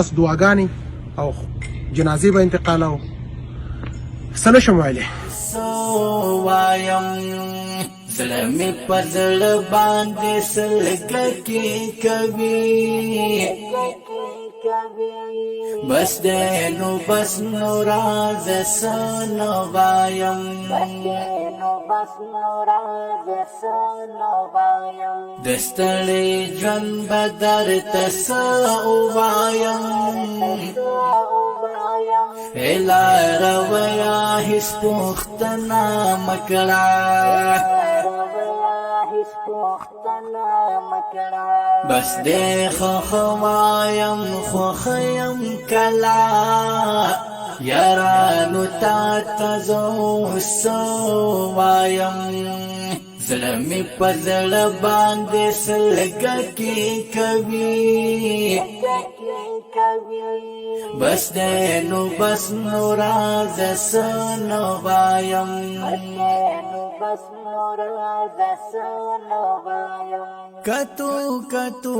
بس دعاګانې او جنازې به انتقالو څه نشم ویلی زړه مې په زړه باندې سلګکې کوي بس دې نو بس نو راز سنو وایم دستړې ژوند بدر تسو وایم الا رویا هیڅ پوښتنه مکړه بس دې خوایم خوخیم کلا یارانو تا تزو سو وایم زړه مې په زړه باندې سلګکې کوي بس دې نو بس نو راز سنو وایم کتو کتو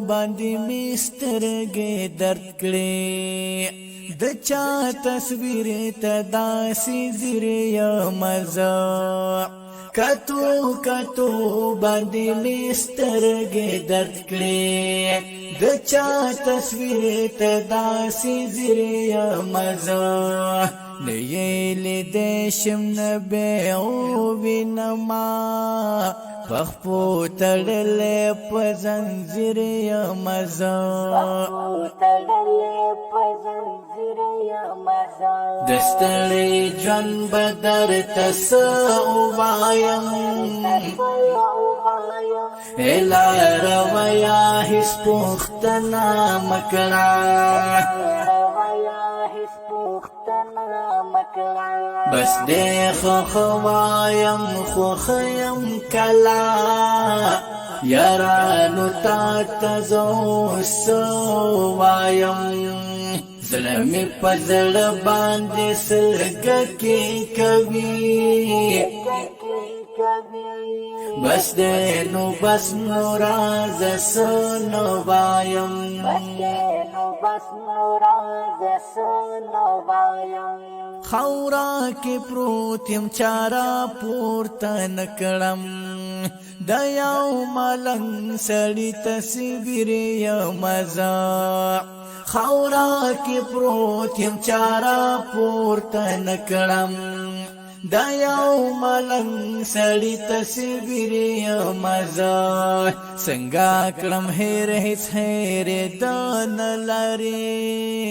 باندې مسترګې درد کړې د چا تصویر ته داسې زیری مزه کتو کتو باندې مسترګې درد کړې د چا تصویر ته داسې زیری مزه لیلی دیشم نبی او بینما پخپو تڑلی پزنزیر یمزا دستڑی جن بدر تسو وایم ایلا رویا حس پختنا مکڑا بس دې خوایم خوخیم کلا یارانو تا تزو سو وایم زړه مې په زړه باندې سلګکې کوي بس دې نو بس نو راز سنو وایم خورا کې پروت يم چارا پورته نکړم د یو ملنګ سړی تصویر یم مزه خورا کې پروت يم چارا پورته نکړم د یو ملنګ سړی تصویر یم مزه څنګه کړم هېر هیڅ هېر د نه لري